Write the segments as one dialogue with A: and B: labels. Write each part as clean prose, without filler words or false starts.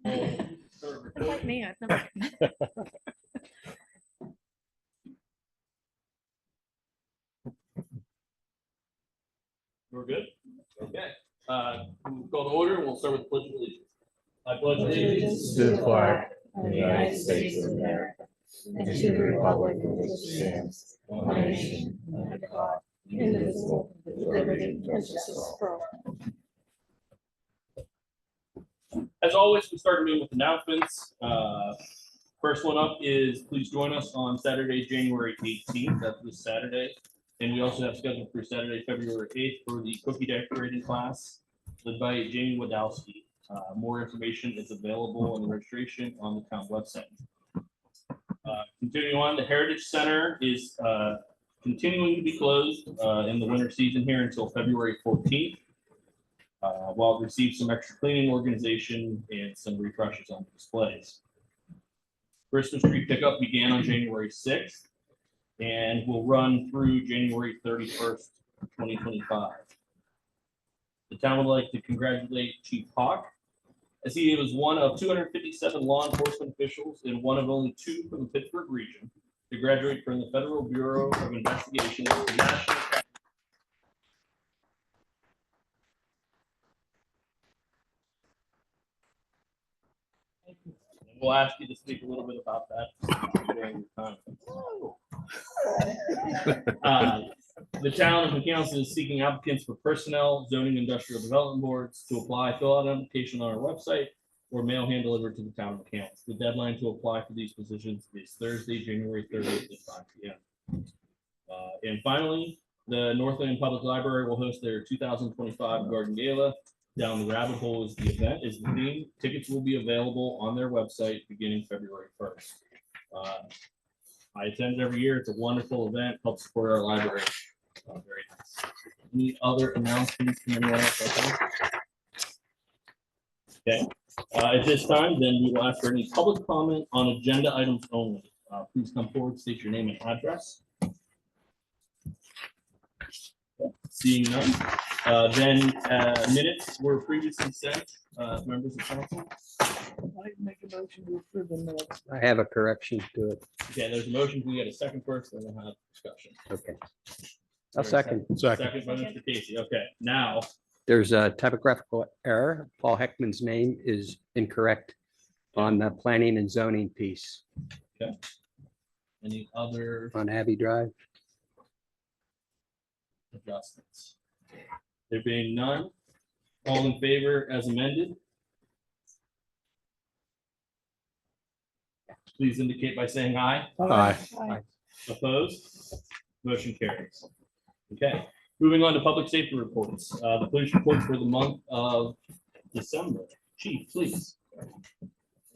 A: Like me, I've never.
B: We're good? Okay. We'll go to order and we'll start with the Pledge of Allegiance. I pledge allegiance
C: To the flag of the United States of America and to the republic for which it stands, one nation, under God, indivisible, with liberty and justice for all.
B: As always, we start the meeting with announcements. First one up is please join us on Saturday, January 18th. That's this Saturday. And we also have scheduled for Saturday, February 8th for the cookie decorating class led by Jamie Wadowski. More information is available in the registration on the town website. Continuing on, the Heritage Center is continuing to be closed in the winter season here until February 14th. While it receives some extra cleaning, organization, and some refreshes on the displays. Christmas tree pickup began on January 6th and will run through January 31st, 2025. The town would like to congratulate Chief Hawk, as he was one of 257 law enforcement officials and one of only 2 from the Pittsburgh region to graduate from the Federal Bureau of Investigation National. We'll ask you to speak a little bit about that during your time. The town of McAllen is seeking applicants for personnel, zoning, industrial development boards to apply. Fill out an application on our website or mail hand delivered to the town of McAllen. The deadline to apply for these positions is Thursday, January 30th at 5 p.m. And finally, the Northland Public Library will host their 2025 Garden Gala. Down the Rabbit Hole is the event, is the theme. Tickets will be available on their website beginning February 1st. I attend it every year. It's a wonderful event, helps support our library. Very nice. Any other announcements from anyone else? Okay. At this time, then we will ask for any public comment on agenda items only. Please come forward, state your name and address. Seeing none. Then minutes were previously sent, members of council.
A: I make a motion to approve the minutes.
C: I have a correction to it.
B: Okay, there's a motion. Can we get a second first, then we'll have discussion.
C: Okay. A second.
B: Second by Mr. Casey. Okay, now,
C: There's a typographical error. Paul Heckman's name is incorrect on the planning and zoning piece
B: any other
C: on Abbey Drive.
B: adjustments? There being none, all in favor as amended? Please indicate by saying aye.
C: Aye.
B: Opposed? Motion carries. Okay, moving on to public safety reports. The police report for the month of December. Chief, please. And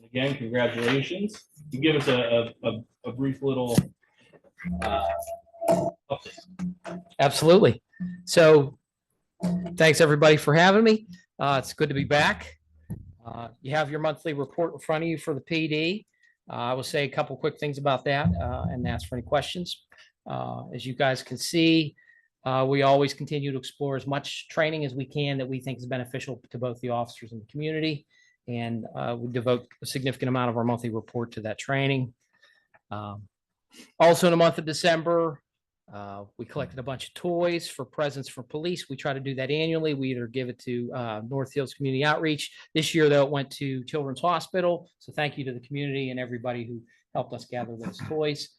B: again, congratulations. You give us a brief little update.
D: Absolutely. So thanks everybody for having me. It's good to be back. You have your monthly report in front of you for the PD. I will say a couple quick things about that and ask for any questions. As you guys can see, we always continue to explore as much training as we can that we think is beneficial to both the officers and the community. And we devote a significant amount of our monthly report to that training. Also in the month of December, we collected a bunch of toys for presents for police. We try to do that annually. We either give it to North Hills Community Outreach. This year, though, it went to Children's Hospital. So thank you to the community and everybody who helped us gather those toys.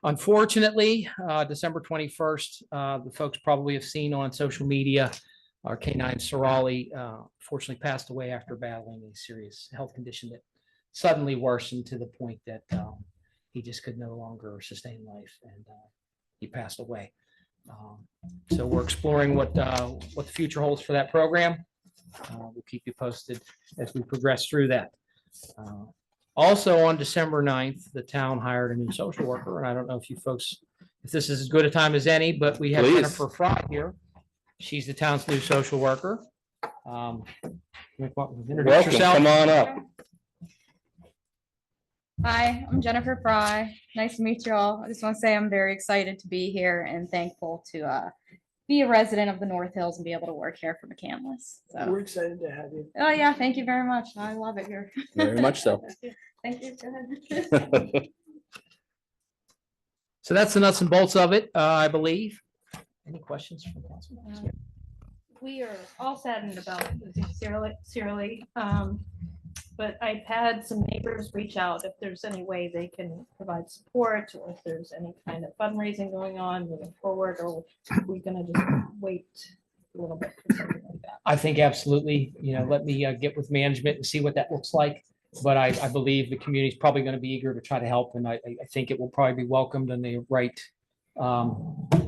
D: Unfortunately, December 21st, the folks probably have seen on social media, our K9 Sorali fortunately passed away after battling a serious health condition that suddenly worsened to the point that he just could no longer sustain life, and he passed away. So we're exploring what the future holds for that program. We'll keep you posted as we progress through that. Also on December 9th, the town hired a new social worker, and I don't know if you folks, if this is as good a time as any, but we have Jennifer Fry here. She's the town's new social worker. Introduce yourself.
C: Come on up.
E: Hi, I'm Jennifer Fry. Nice to meet you all. I just want to say I'm very excited to be here and thankful to be a resident of the North Hills and be able to work here for McCandless.
A: We're
E: So,
A: excited to have you.
E: oh yeah, thank you very much. I love it here.
C: Very much so.
E: Thank you. Go ahead.
D: So that's the nuts and bolts of it, I believe. Any questions from council?
F: We are all saddened about losing Sierra, but I've had some neighbors reach out if there's any way they can provide support, or if there's any kind of fundraising going on moving forward, or we're gonna just wait a little bit for something like that.
D: I think absolutely, let me get with management and see what that looks like. But I believe the community is probably going to be eager to try to help, and I think it will probably be welcomed in the right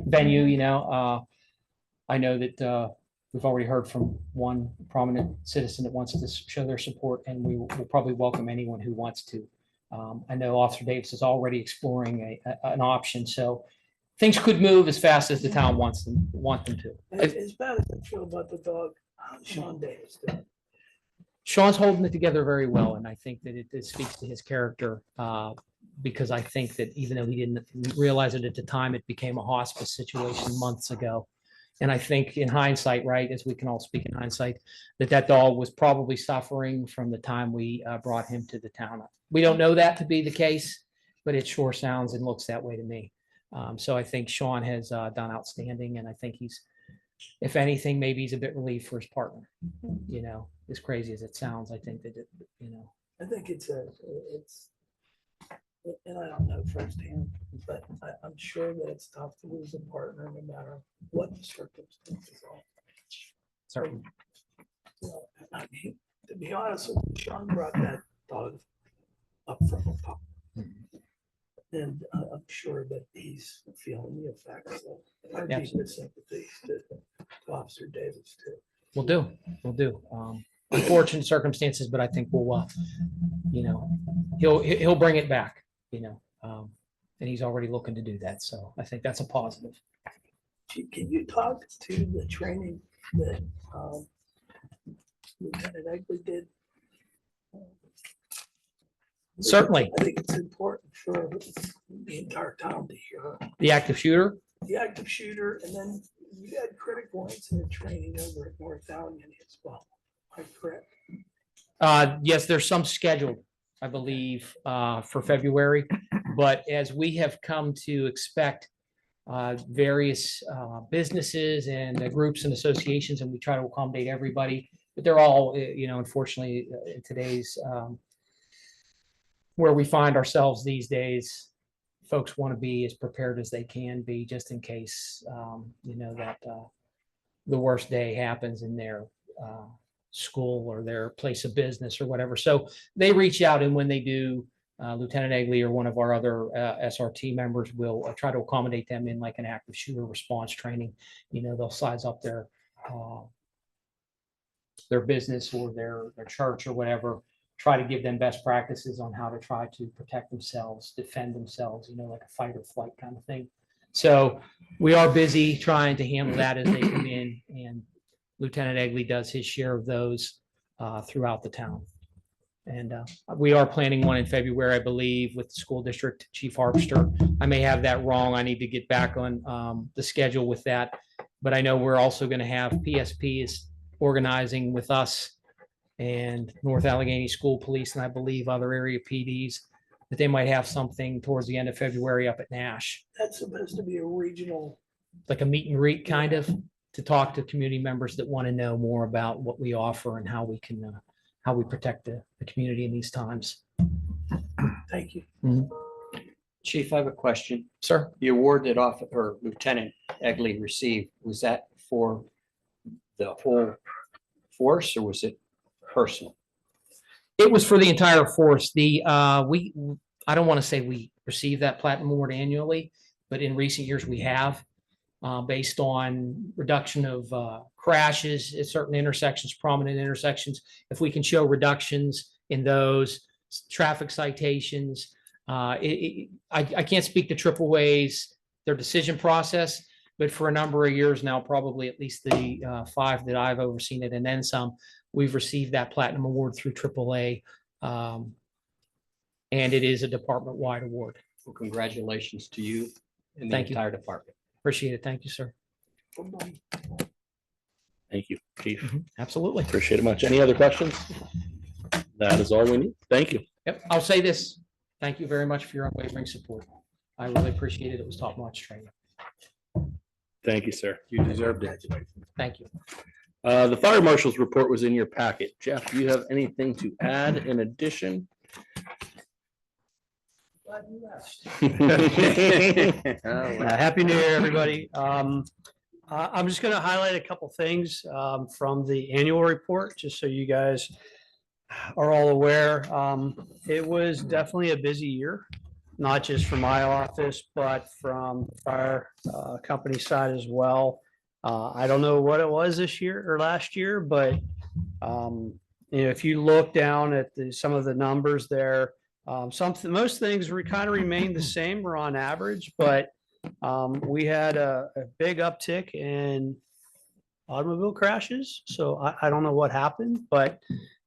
D: venue, I know that we've already heard from one prominent citizen that wants to show their support, and we will probably welcome anyone who wants to. I know Officer Davis is already exploring an option, so things could move as fast as the town want them to.
A: As bad as I feel about the dog, Sean Davis did.
D: Sean's holding it together very well, and I think that it speaks to his character, because I think that even though he didn't realize it at the time, it became a hospice situation months ago. And I think in hindsight, right, as we can all speak in hindsight, that dog was probably suffering from the time we brought him to the town. We don't know that to be the case, but it sure sounds and looks that way to me. So I think Sean has done outstanding, and I think he's, if anything, maybe he's a bit relieved for his partner. As crazy as it sounds, I think that
A: I think it's, and I don't know firsthand, but I'm sure that it's tough to lose a partner no matter what the circumstances are.
D: certainly.
A: I mean, to be honest, with you, Sean brought that dog up from a pup. And I'm sure that he's feeling the effects of our deepest sympathies to Officer Davis too.
D: We'll do. Unfortunate circumstances, but I think we'll, he'll bring it back, and he's already looking to do that. So I think that's a positive.
A: Can you talk to the training that Lieutenant Egley did?
D: Certainly.
A: I think it's important for the entire town to hear
D: The active shooter.
A: the active shooter, and then you had critical incident training over at North Allegheny as well. Am I correct?
D: Yes, there's some scheduled, I believe, for February, but as we have come to expect, various businesses and groups and associations, and we try to accommodate everybody, but they're all, unfortunately, in today's where we find ourselves these days, folks want to be as prepared as they can be, just in case, that the worst day happens in their school or their place of business or whatever. So they reach out, and when they do, Lieutenant Egley or one of our other SRT members will try to accommodate them in like an active shooter response training. They'll size up their business or their church or whatever, try to give them best practices on how to try to protect themselves, defend themselves, like a fight or flight kind of thing. So we are busy trying to handle that as they come in, and Lieutenant Egley does his share of those throughout the town. And we are planning one in February, I believe, with the school district, Chief Harpster. I may have that wrong. I need to get back on the schedule with that. But I know we're also going to have PSP is organizing with us and North Allegheny School Police, and I believe other area PDs, that they might have something towards the end of February up at Nash,
A: That's supposed to be a regional.
D: like a meet and greet kind of, to talk to community members that want to know more about what we offer and how we can, how we protect the community in these times.
A: Thank you.
G: Chief, I have a question.
D: Sir?
G: The award that Lieutenant Egley received, was that for the whole force, or was it personal?
D: It was for the entire force. I don't want to say we receive that platinum award annually, but in recent years we have, based on reduction of crashes at certain intersections, prominent intersections. If we can show reductions in those traffic citations, I can't speak to AAA's, their decision process, but for a number of years now, probably at least the 5 that I've overseen it and then some, we've received that platinum award through AAA. And it is a department-wide award.
G: Well, congratulations to you and the
D: Thank you.
G: entire department.
D: Appreciate it. Thank you, sir.
A: for money.
B: Thank you, Chief.
D: Absolutely.
B: Appreciate it much. Any other questions? That is all we need. Thank you.
D: Yep, I'll say this. Thank you very much for your unwavering support. I really appreciate it. It was top-notch training.
B: Thank you, sir. You deserved it.
D: Thank you.
B: The fire marshal's report was in your packet. Jeff, do you have anything to add in addition?
A: Glad you asked.
C: Happy New Year, everybody. I'm just going to highlight a couple things from the annual report, just so you guys are all aware. It was definitely a busy year, not just from my office, but from the fire company side as well. I don't know what it was this year or last year, but if you look down at some of the numbers there, most things kind of remained the same. We're on average, but we had a big uptick in automobile crashes. So I don't know what happened, but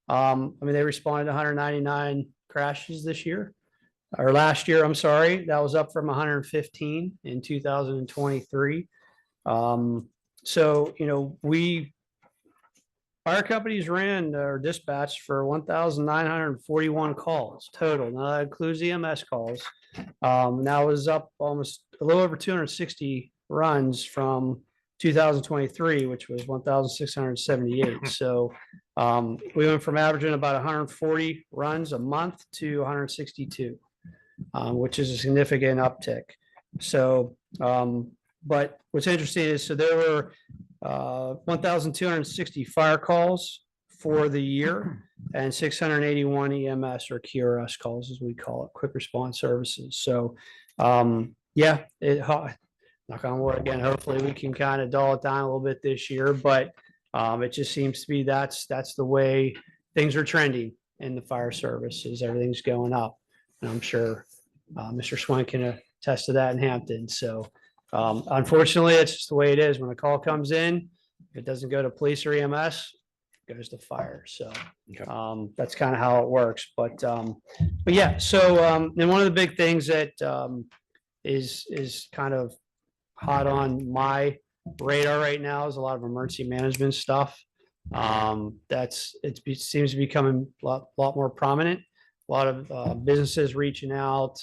C: they responded to 199 crashes this year or last year. I'm sorry. That was up from 115 in 2023. So, fire companies ran or dispatched for 1,941 calls total. Now that includes EMS calls. That was up almost a little over 260 runs from 2023, which was 1,678. So we went from averaging about 140 runs a month to 162, which is a significant uptick. So, but what's interesting is, so there were 1,260 fire calls for the year and 681 EMS or QRS calls, as we call it, quick response services. So, knock on wood again, hopefully we can kind of dull it down a little bit this year, but it just seems to be that's the way things are trending in the fire services. Everything's going up. And I'm sure Mr. Swank can attest to that in Hampton. So unfortunately, it's just the way it is. When a call comes in, if it doesn't go to police or EMS, it goes to fire. So that's kind of how it works. But yeah, so and one of the big things that is kind of hot on my radar right now is a lot of emergency management stuff. It seems to be becoming a lot more prominent. A lot of businesses reaching out,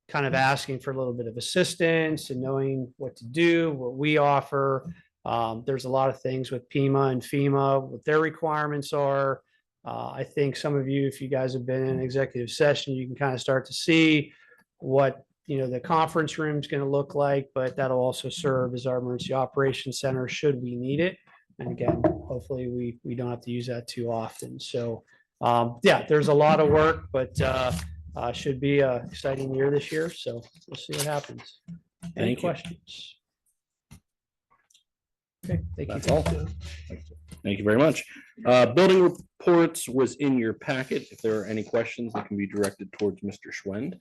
C: kind of asking for a little bit of assistance and knowing what to do, what we offer. There's a lot of things with PEMA and FEMA, what their requirements are. I think some of you, if you guys have been in executive session, you can kind of start to see what the conference room is going to look like, but that'll also serve as our emergency operations center should we need it. And again, hopefully we don't have to use that too often. So yeah, there's a lot of work, but should be an exciting year this year. So we'll see what happens. Any questions? Okay, thank you.
B: That's all. Thank you very much. Building reports was in your packet. If there are any questions that can be directed towards Mr. Schwend.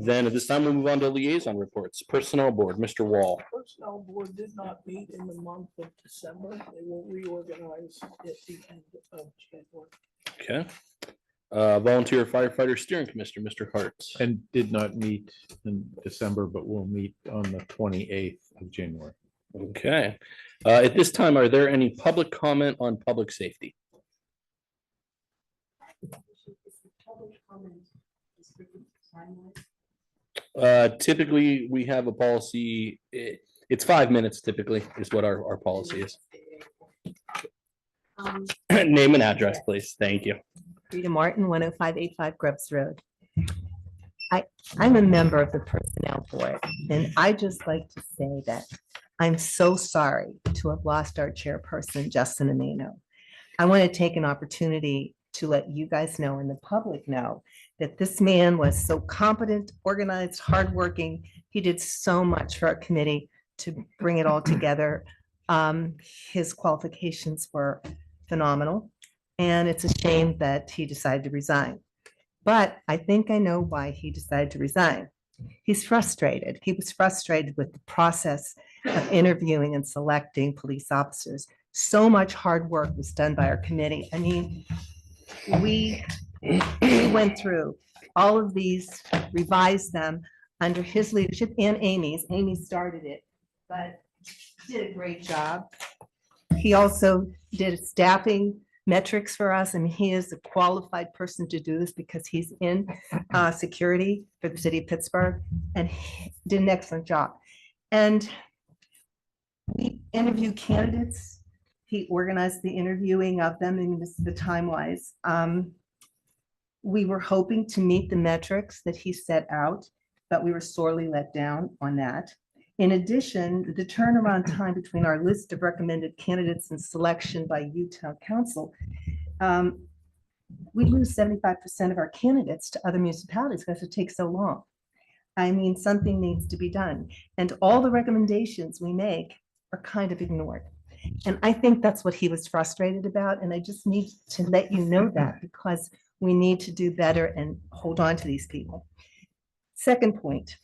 B: Then at this time, we'll move on to liaison reports. Personnel board, Mr. Wall.
A: Personnel board did not meet in the month of December. They will reorganize at the end of January.
B: Okay. Volunteer firefighter steering committee, Mr. Hartz.
H: And did not meet in December, but will meet on the 28th of January.
B: Okay. At this time, are there any public comment on public safety? Typically, we have a policy. It's 5 minutes typically is what our policy is. Name and address, please. Thank you.
I: Rita Martin, 10585 Grubbs Road. I'm a member of the Personnel Board, and I just like to say that I'm so sorry to have lost our chairperson, Justin Amino. I want to take an opportunity to let you guys know and the public know that this man was so competent, organized, hardworking. He did so much for our committee to bring it all together. His qualifications were phenomenal, and it's a shame that he decided to resign. But I think I know why he decided to resign. He's frustrated. He was frustrated with the process of interviewing and selecting police officers. So much hard work was done by our committee. I mean, we went through all of these, revised them under his leadership and Amy's. Amy started it, but did a great job. He also did staffing metrics for us, and he is a qualified person to do this because he's in security for the city of Pittsburgh, and he did an excellent job. And we interview candidates. He organized the interviewing of them, and this is the time-wise. We were hoping to meet the metrics that he set out, but we were sorely let down on that. In addition, the turnaround time between our list of recommended candidates and selection by Utah Council, we lose 75% of our candidates to other municipalities because it takes so long. I mean, something needs to be done. And all the recommendations we make are kind of ignored. And I think that's what he was frustrated about. And I just need to let you know that, because we need to do better and hold on to these people. Second point,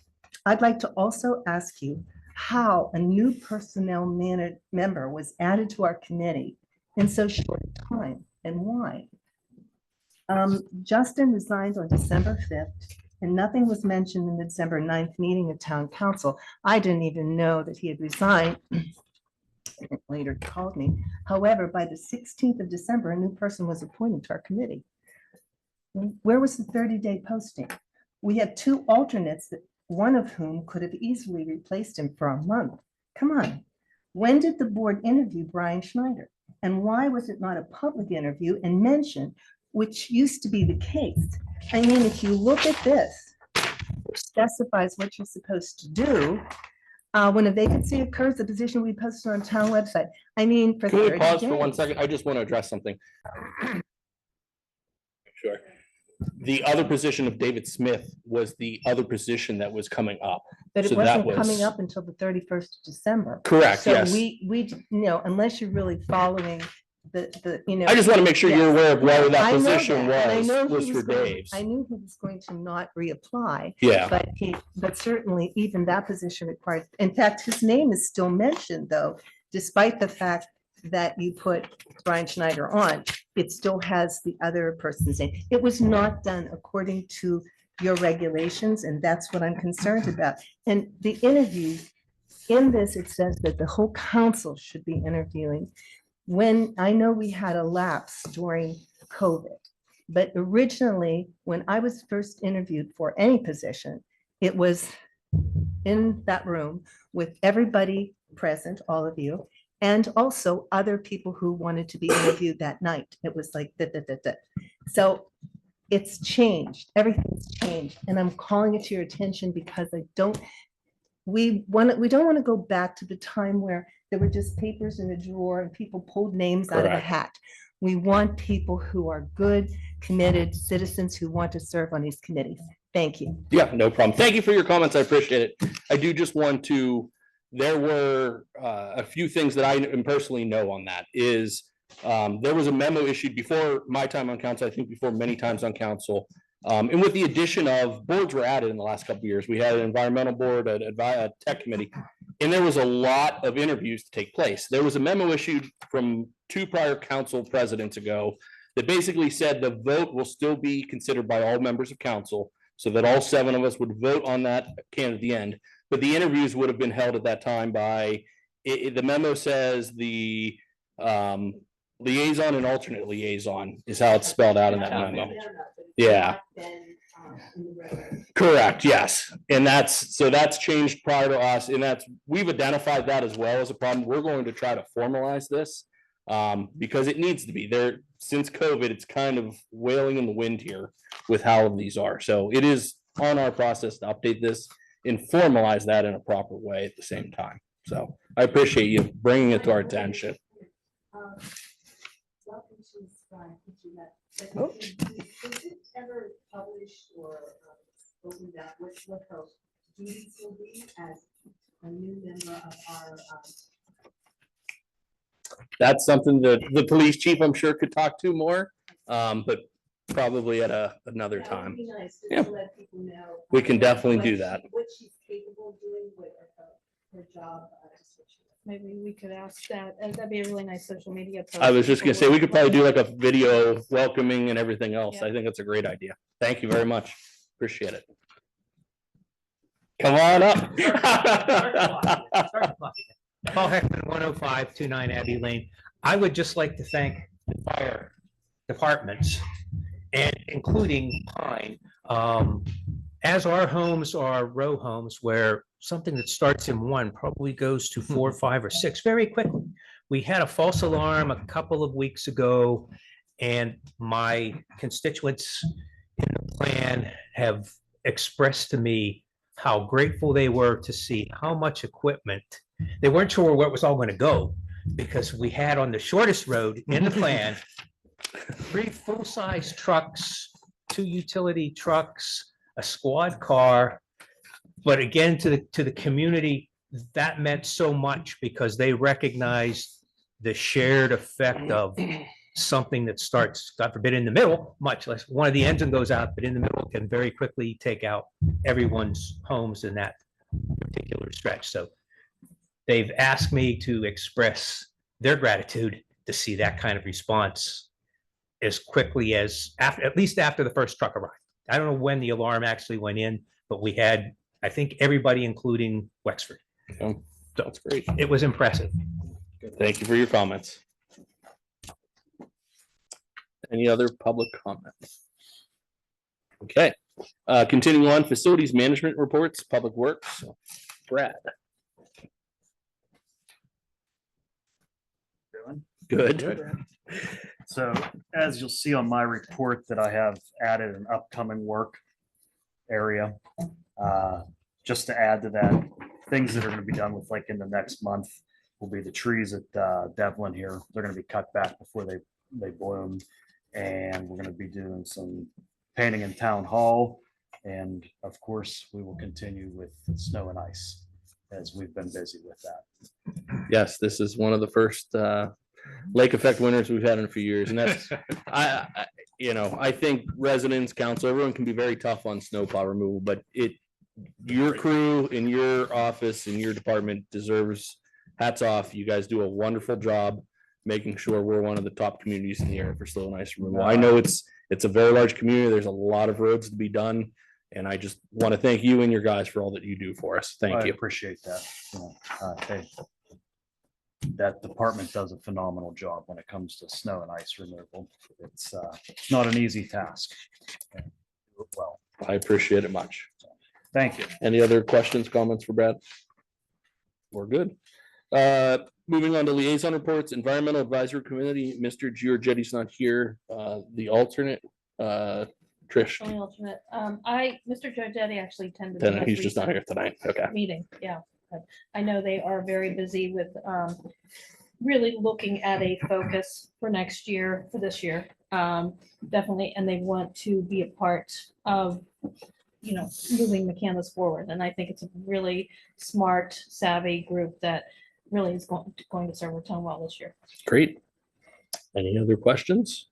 I: I'd like to also ask you how a new personnel member was added to our committee in so short a time, and why. Justin resigned on December 5th, and nothing was mentioned in the December 9th meeting of town council. I didn't even know that he had resigned. Later he called me. However, by the 16th of December, a new person was appointed to our committee. Where was the 30-day posting? We had two alternates, that one of whom could have easily replaced him for a month. Come on. When did the board interview Brian Schneider? And why was it not a public interview and mentioned, which used to be the case? I mean, if you look at this, which specifies what you're supposed to do, when a vacancy occurs, the position we posted on town website. I mean, for
B: Can we
I: 30
B: pause for 1
I: days.
B: second? I just want to address something. Sure. The other position of David Smith was the other position that was coming up.
I: But it
B: so that
I: wasn't coming
B: was-
I: up until the 31st of December.
B: Correct,
I: So
B: yes.
I: we, you know, unless you're really following the, you know.
B: I just want to make sure you're
I: Yes.
B: aware of where
I: I
B: that
I: know
B: position
I: that, and I know
B: was
I: he
B: for
I: going-
B: Dave's.
I: I knew he was going to not reapply,
B: Yeah,
I: but certainly even that position required, in fact, his name is still mentioned though, despite the fact that you put Brian Schneider on, it still has the other person's name. It was not done according to your regulations, and that's what I'm concerned about. And the interview, in this, it says that the whole council should be interviewing. When I know we had a lapse during COVID, but originally, when I was first interviewed for any position, it was in that room with everybody present, all of you, and also other people who wanted to be interviewed that night. It was like that. So it's changed. Everything's changed. And I'm calling it to your attention because we don't want to go back to the time where there were just papers in a drawer and people pulled names out of a
B: Correct.
I: hat. We want people who are good, committed citizens who want to serve on these committees. Thank you.
B: yeah, no problem. Thank you for your comments. I appreciate it. I do just want to, there were a few things that I personally know on that is there was a memo issued before my time on council, I think before many times on council. And with the addition of boards were added in the last couple of years, we had an environmental board, a tech committee, and there was a lot of interviews to take place. There was a memo issued from 2 prior council presidents ago that basically said the vote will still be considered by all members of council, so that all 7 of us would vote on that candidate at the end. But the interviews would have been held at that time by, the memo says the liaison and alternate liaison is how it's spelled out in that memo. Yeah. Correct, yes. And that's changed prior to us, and we've identified that as well as a problem. We're going to try to formalize this because it needs to be there. Since COVID, it's kind of wailing in the wind here with how these are. So it is on our process to update this and formalize that in a proper way at the same time. So I appreciate you bringing it to our attention.
I: Oh.
J: Is it ever published or spoken about what her duties will be as a new member of our?
B: That's something that the police chief, I'm sure, could talk to more, but probably at another
J: That would
B: time.
J: be nice, just
B: Yeah.
J: to let people know.
B: We can definitely
J: what
B: do
J: she-
B: that.
J: What she's capable of doing with her job. description.
F: Maybe we could ask that, and that'd be a really nice social media post.
B: I was just gonna say, we could probably do like a video
F: Yeah.
B: welcoming and everything else.
F: Yeah.
B: I think that's a great idea. Thank you very much. Appreciate it. Come on up.
C: Start the clock again.
K: Paul Heckman, 10529 Abbey Lane. I would just like to thank the fire departments and including Pine. As our homes are row homes where something that starts in one probably goes to 4, 5, or 6 very quickly. We had a false alarm a couple of weeks ago, and my constituents in the plan have expressed to me how grateful they were to see how much equipment. They weren't sure where it was all going to go because we had on the shortest road in the plan 3 full-size trucks, 2 utility trucks, a squad car. But again, to the community, that meant so much because they recognized the shared effect of something that starts, God forbid, in the middle, much less one of the engine goes out, but in the middle can very quickly take out everyone's homes in that particular stretch. So they've asked me to express their gratitude to see that kind of response as quickly as after, at least after the first truck arrived. I don't know when the alarm actually went in, but we had, I think, everybody, including Wexford.
B: Oh, that's great.
K: It was impressive.
B: Thank you for your comments. Any other public comments? Okay, continuing on, facilities management reports, public works. Brad. Good.
L: So as you'll see on my report that I have added an upcoming work area. Just to add to that, things that are going to be done with like in the next month will be the trees at Devlin here. They're going to be cut back before they bloom. And we're going to be doing some painting in town hall. And of course, we will continue with snow and ice as we've been busy with that.
B: Yes, this is one of the first lake effect winters we've had in a few years. And that's, I think residents, council, everyone can be very tough on snowplow removal, but your crew in your office, in your department deserves hats off. You guys do a wonderful job making sure we're one of the top communities in the area for snow and ice removal. I know it's a very large community. There's a lot of roads to be done. And I just want to thank you and your guys for all that you do for us. Thank
L: I
B: you.
L: appreciate that. That department does a phenomenal job when it comes to snow and ice removal. It's not an easy task. Well,
B: I appreciate it much.
L: Thank you.
B: Any other questions, comments for Brad? We're good. Moving on to liaison reports, Environmental Advisory Committee, Mr. Giorgetti's not here. The alternate, Trish.
F: Only alternate. Mr. Giorgetti actually attended.
B: Then
F: the most
B: he's just not
F: recent
B: here tonight. Okay.
F: Meeting, yeah. But I know they are very busy with really looking at a focus for next year, for this year. Definitely, and they want to be a part of, moving McCandless forward. And I think it's a really smart, savvy group that really is going to serve our town well this year.
B: Great. Any other questions?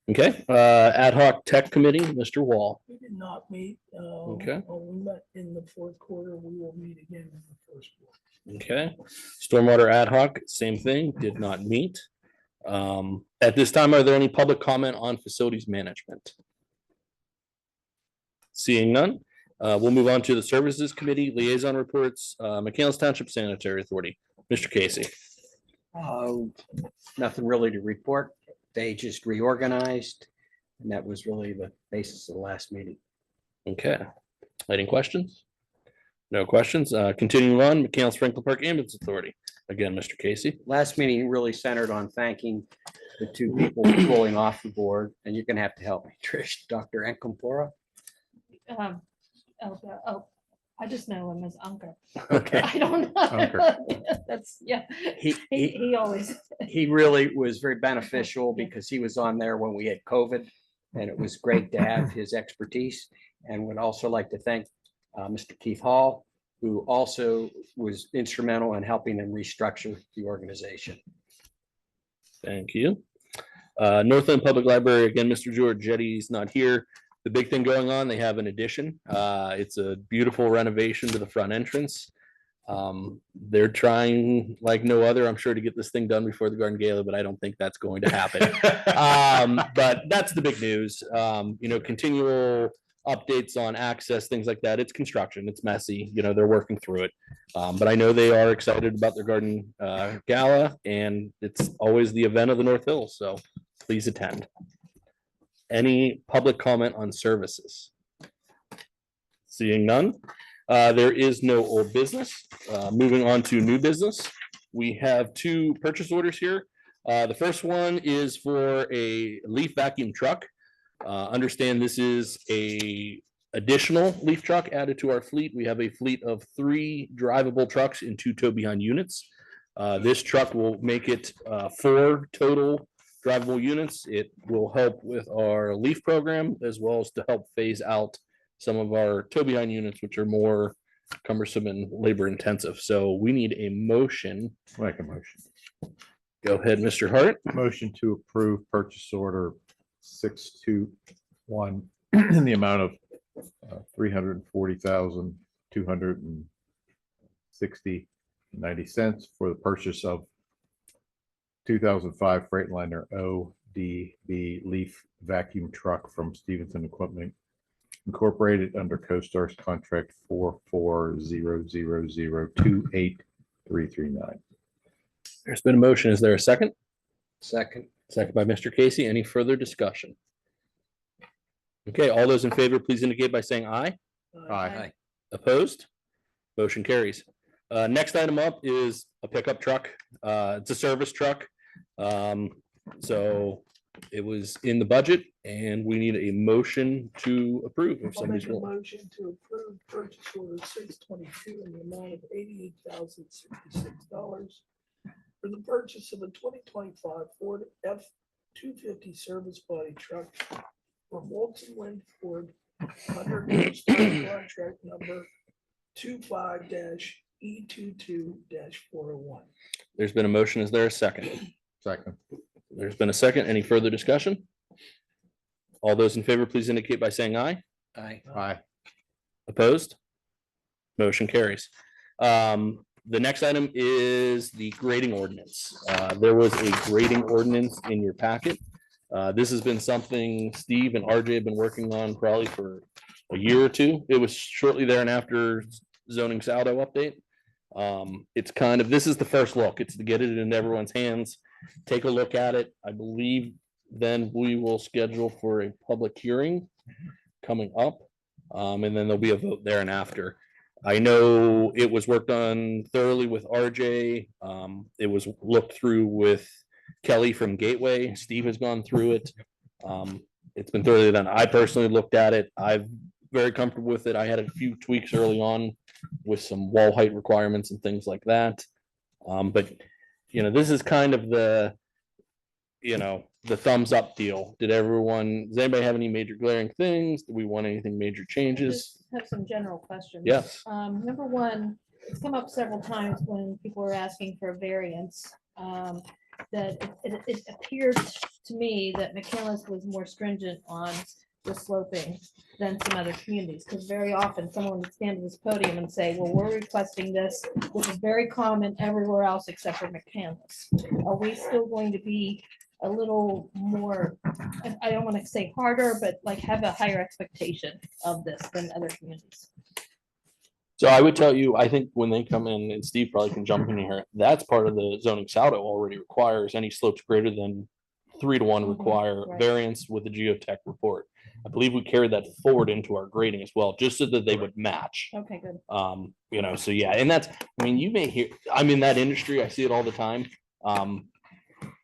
B: Okay, ad hoc tech committee, Mr. Wall.
A: We did not meet.
B: Okay.
A: We met in the fourth quarter. We will meet again in the first quarter.
B: Okay, stormwater ad hoc, same thing, did not meet. At this time, are there any public comment on facilities management? Seeing none, we'll move on to the services committee liaison reports, McCandless Township Sanitary Authority, Mr. Casey.
G: Nothing really to report. They just reorganized, and that was really the basis of the last meeting.
B: Okay, any questions? No questions. Continuing on, McCandless Franklin Park Ambulance Authority. Again, Mr. Casey.
G: Last meeting really centered on thanking the 2 people rolling off the board, and you're gonna have to help me, Trish, Dr. Encampora.
F: I just know him as Uncle.
G: Okay.
F: I don't
G: Uncle.
F: know. That's, yeah.
G: He
F: He always.
G: he really was very beneficial because he was on there when we had COVID, and it was great to have his expertise. And would also like to thank Mr. Keith Hall, who also was instrumental in helping them restructure the organization.
B: Thank you. Northland Public Library, again, Mr. Giorgetti's not here. The big thing going on, they have an addition. It's a beautiful renovation to the front entrance. They're trying like no other, I'm sure, to get this thing done before the Garden Gala, but I don't think that's going to happen. But that's the big news. Continual updates on access, things like that. It's construction, it's messy, they're working through it. But I know they are excited about their garden gala, and it's always the event of the North Hills, so please attend. Any public comment on services? Seeing none, there is no old business. Moving on to new business, we have 2 purchase orders here. The first one is for a leaf vacuum truck. Understand this is a additional leaf truck added to our fleet. We have a fleet of 3 drivable trucks and 2 tow behind units. This truck will make it 4 total drivable units. It will help with our leaf program, as well as to help phase out some of our tow behind units, which are more cumbersome and labor intensive. So we need a motion.
H: Make a motion.
B: Go ahead, Mr. Hart.
H: Motion to approve purchase order 621 in the amount of 340,260.90 for the purchase of 2005 Freightliner ODB leaf vacuum truck from Stevenson Equipment Incorporated under CoStar's contract 4400028339.
B: There's been a motion. Is there a second?
G: Second.
B: Second by Mr. Casey. Any further discussion? Okay, all those in favor, please indicate by saying aye.
H: Aye.
B: Opposed? Motion carries. Next item up is a pickup truck. It's a service truck. So it was in the budget, and we need a motion to approve. If
A: I'll
B: somebody's
A: make a
B: willing.
A: motion to approve purchase order 622 in the amount of $88,066 for the purchase of a 2025 Ford F-250 service body truck from Walton Wind Ford under contract number 25-E22-401.
B: There's been a motion. Is there a second?
H: Second.
B: There's been a second. Any further discussion? All those in favor, please indicate by saying aye.
G: Aye.
H: Aye.
B: Opposed? Motion carries. The next item is the grading ordinance. There was a grading ordinance in your packet. This has been something Steve and RJ have been working on probably for a year or two. It was shortly there and after zoning saldo update. It's this is the first look. It's to get it in everyone's hands. Take a look at it. I believe then we will schedule for a public hearing coming up. And then there'll be a vote there and after. I know it was worked on thoroughly with RJ. It was looked through with Kelly from Gateway. Steve has gone through it. It's been thoroughly done. I personally looked at it. I'm very comfortable with it. I had a few tweaks early on with some wall height requirements and things like that. But this is kind of the thumbs up deal. Does anybody have any major glaring things? Do we want anything major changes?
F: Just have some general questions.
B: Yes.
F: Number one, it's come up several times when people were asking for a variance. That it appeared to me that McCandless was more stringent on the sloping than some other communities, because very often someone would stand at this podium and say, well, we're requesting this. This is very common everywhere else except for McCandless. Are we still going to be a little more, I don't want to say harder, but like have a higher expectation of this than other communities?
B: So I would tell you, I think when they come in, and Steve probably can jump in here, that's part of the zoning saldo already requires any slopes greater than 3-to-1 require
F: right.
B: variance with the geotech report. I believe we carried that forward into our grading as well, just so that they would match.
F: Okay, good.
B: So yeah, and that's, you may hear, I'm in that industry, I see it all the time.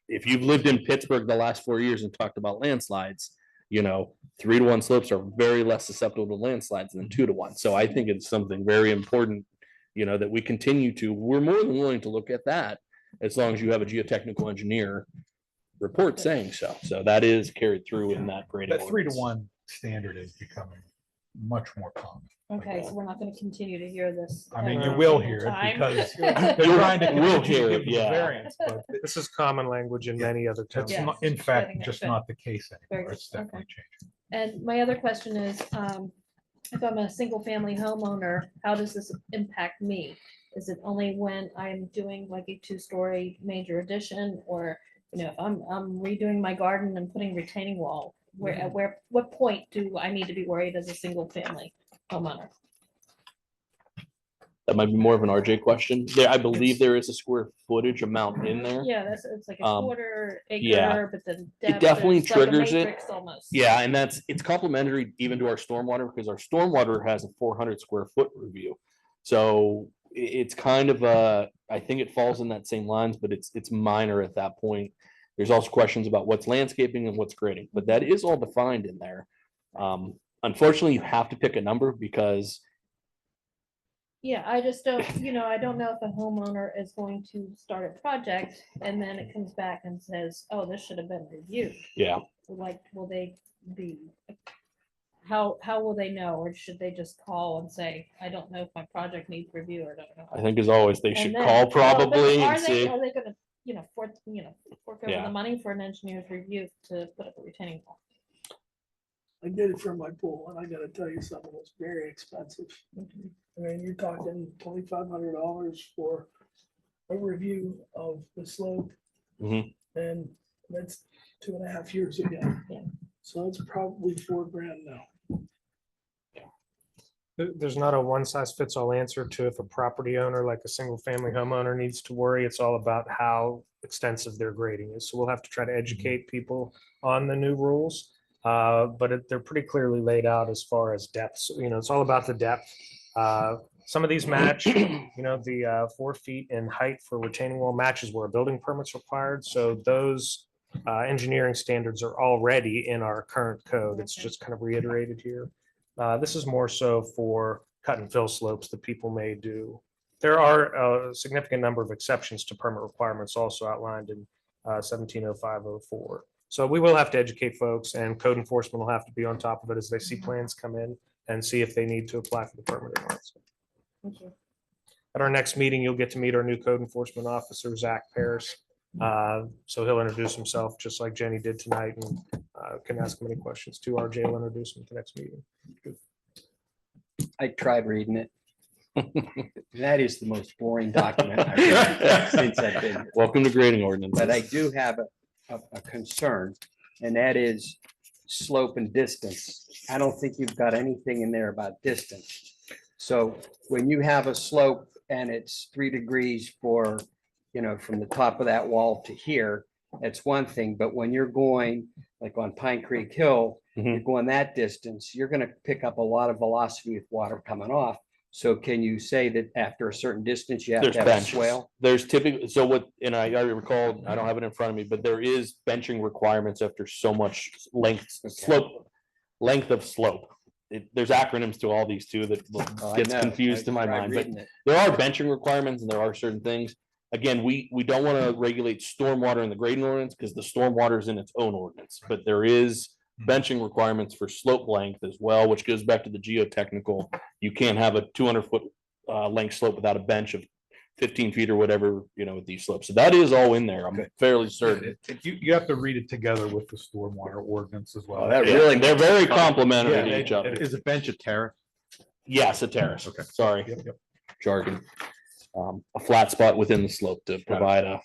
B: If you've lived in Pittsburgh the last 4 years and talked about landslides, 3-to-1 slopes are very less susceptible to landslides than 2-to-1. So I think it's something very important, that we continue to, we're more than willing to look at that as long as you have a geotechnical engineer report saying so. So that is carried through in that grading.
M: That 3-to-1 standard is becoming much more common.
F: Okay, so we're not going to continue to hear this.
M: I mean,
F: every
M: you will
F: single
M: hear it
F: time.
M: because they're trying to
B: We'll
M: continue
B: hear
M: to
B: it,
M: give them
B: yeah.
M: a variance, but
N: This is common language in many other towns.
M: that's
F: Yes,
M: not, in fact,
F: getting it
M: just
F: fit.
M: not the case
F: Very
M: anymore.
F: good,
M: It's definitely
F: okay.
M: changing.
F: And my other question is, if I'm a single family homeowner, how does this impact me? Is it only when I'm doing like a 2-story major addition, or if I'm redoing my garden and putting retaining wall, what point do I need to be worried as a single family homeowner?
B: That might be more of an RJ question. There, I believe there is a square footage amount in there.
F: Yeah, it's like a
B: Um,
F: quarter
B: yeah.
F: acre, but then.
B: It
F: depth,
B: definitely
F: it's like a
B: triggers it.
F: matrix Almost.
B: Yeah, and it's complementary even to our stormwater because our stormwater has a 400 square foot review. So it's kind of I think it falls in that same lines, but it's minor at that point. There's also questions about what's landscaping and what's grading, but that is all defined in there. Unfortunately, you have to pick a number because
F: Yeah, I just don't, I don't know if a homeowner is going to start a project and then it comes back and says, oh, this should have been reviewed.
B: yeah,
F: Like, will they be, how will they know? Or should they just call and say, I don't know if my project needs review or don't know?
B: I think as always they
F: And
B: should
F: then-
B: call
F: well, but
B: probably
F: Are
B: and
F: they,
B: see.
F: are they gonna, fork over
B: Yeah.
F: the money for an engineer's review to put up a retaining wall?
A: I did it for my pool, and I gotta tell you something, it's very expensive. I mean, you're talking $2,500 for a review of the slope,
B: Mhm.
A: and that's 2.5 years ago.
F: Yeah.
A: So it's probably $4,000 now.
N: There's not a one size fits all answer to if a property owner, like a single family homeowner, needs to worry. It's all about how extensive their grading is. So we'll have to try to educate people on the new rules. But they're pretty clearly laid out as far as depths. It's all about the depth. Some of these match, the 4 feet in height for retaining wall matches where a building permit's required. So those engineering standards are already in our current code. It's just kind of reiterated here. This is more so for cut and fill slopes that people may do. There are a significant number of exceptions to permit requirements also outlined in 170504. So we will have to educate folks, and code enforcement will have to be on top of it as they see plans come in and see if they need to apply for the permit or not.
F: Thank you.
N: At our next meeting, you'll get to meet our new code enforcement officer, Zach Paris. So he'll introduce himself just like Jenny did tonight, and can ask him any questions too. RJ will introduce him at the next meeting.
G: I tried reading it. That is the most boring document I've read since I've been here.
B: Welcome to grading ordinance.
G: But I do have a concern, and that is slope and distance. I don't think you've got anything in there about distance. So when you have a slope and it's 3 degrees for, from the top of that wall to here, that's one thing. But when you're going, like on Pine Creek Hill, you're going that distance, you're going to pick up a lot of velocity with water coming off. So can you say that after a certain distance, you have
B: There's
G: to have a
B: benches.
G: swale?
B: There's typically, so what, and I recall, I don't have it in front of me, but there is benching requirements after so much length of slope. There's acronyms to all these too that
G: Oh, I
B: gets
G: know.
B: confused in my
G: tried
B: mind, but
G: reading it.
B: there are benching requirements and there are certain things. Again, we don't want to regulate stormwater in the grading ordinance because the stormwater is in its own ordinance, but there is benching requirements for slope length as well, which goes back to the geotechnical. You can't have a 200-foot length slope without a bench of 15 feet or whatever, with these slopes. So that is all in there. I'm fairly certain.
M: You have to read it together with the stormwater ordinance as well.
G: Oh, that
B: Yeah,
G: really
B: they're very
G: makes it fun.
B: complementary
M: Yeah,
B: to each other.
H: Is a bench a terrace?
B: Yes, a terrace.
H: Okay.
B: Sorry,
M: Yep.
B: jargon. A flat spot within the slope to provide a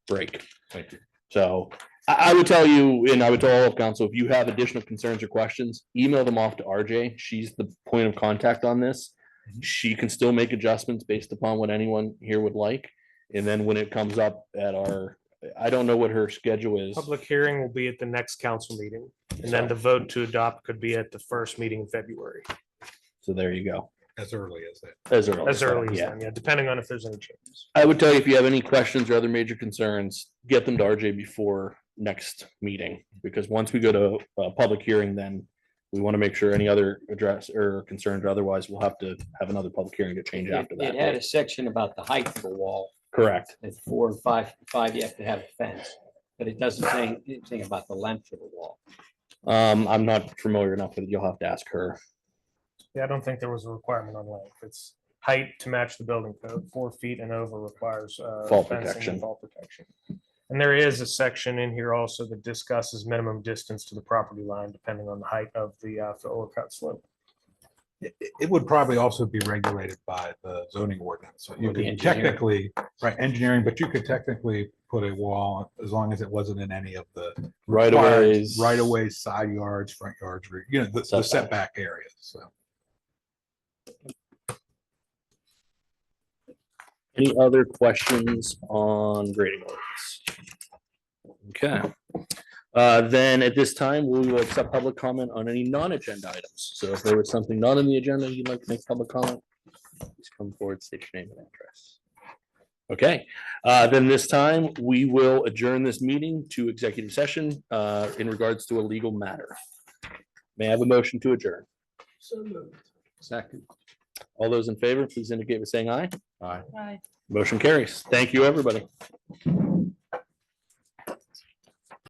B: break.
H: Thank you.
B: So I would tell you, and I would tell all of council, if you have additional concerns or questions, email them off to RJ. She's the point of contact on this. She can still make adjustments based upon what anyone here would like. And then when it comes up at I don't know what her schedule is.
N: Public hearing will be at the next council meeting, and then the vote to adopt could be at the first meeting in February,
B: So there you go.
M: As early as that.
B: As early
N: as early as
B: yeah.
N: then, depending on if there's any changes.
B: I would tell you if you have any questions or other major concerns, get them to RJ before next meeting, because once we go to a public hearing, then we want to make sure any other address or concerns, or otherwise we'll have to have another public hearing to change after
G: It had a
B: that.
G: section about the height of the wall.
B: Correct.
G: At 4 and 5, you have to have a fence, but it doesn't say anything about the length of the wall.
B: I'm not familiar enough with it. You'll have to ask her.
N: Yeah, I don't think there was a requirement on length. It's height to match the building code. 4 feet and over requires
B: Fall
N: fencing and
B: protection.
N: fall protection. And there is a section in here also that discusses minimum distance to the property line, depending on the height of the fill or cut slope.
M: it would probably also be regulated by the zoning ordinance. So you
G: Or the
M: could
G: engineering.
M: technically, right, engineering, but you could technically put a wall as long as it wasn't in any of the
B: Right of
M: required
B: ways.
M: right of ways, side yards, front yards, the
B: Setback.
M: setback areas. So.
B: Any other questions on grading ordinance? Okay. Then at this time, we will accept public comment on any non-agenda items. So if there was something not on the agenda you'd like to make public comment, please come forward, state your name and address. Okay, then this time we will adjourn this meeting to executive session in regards to a legal matter. May I have a motion to adjourn?
A: So moved.
G: Second.
B: All those in favor, please indicate by saying aye.
H: Aye.
F: Bye.
B: Motion carries. Thank you, everybody.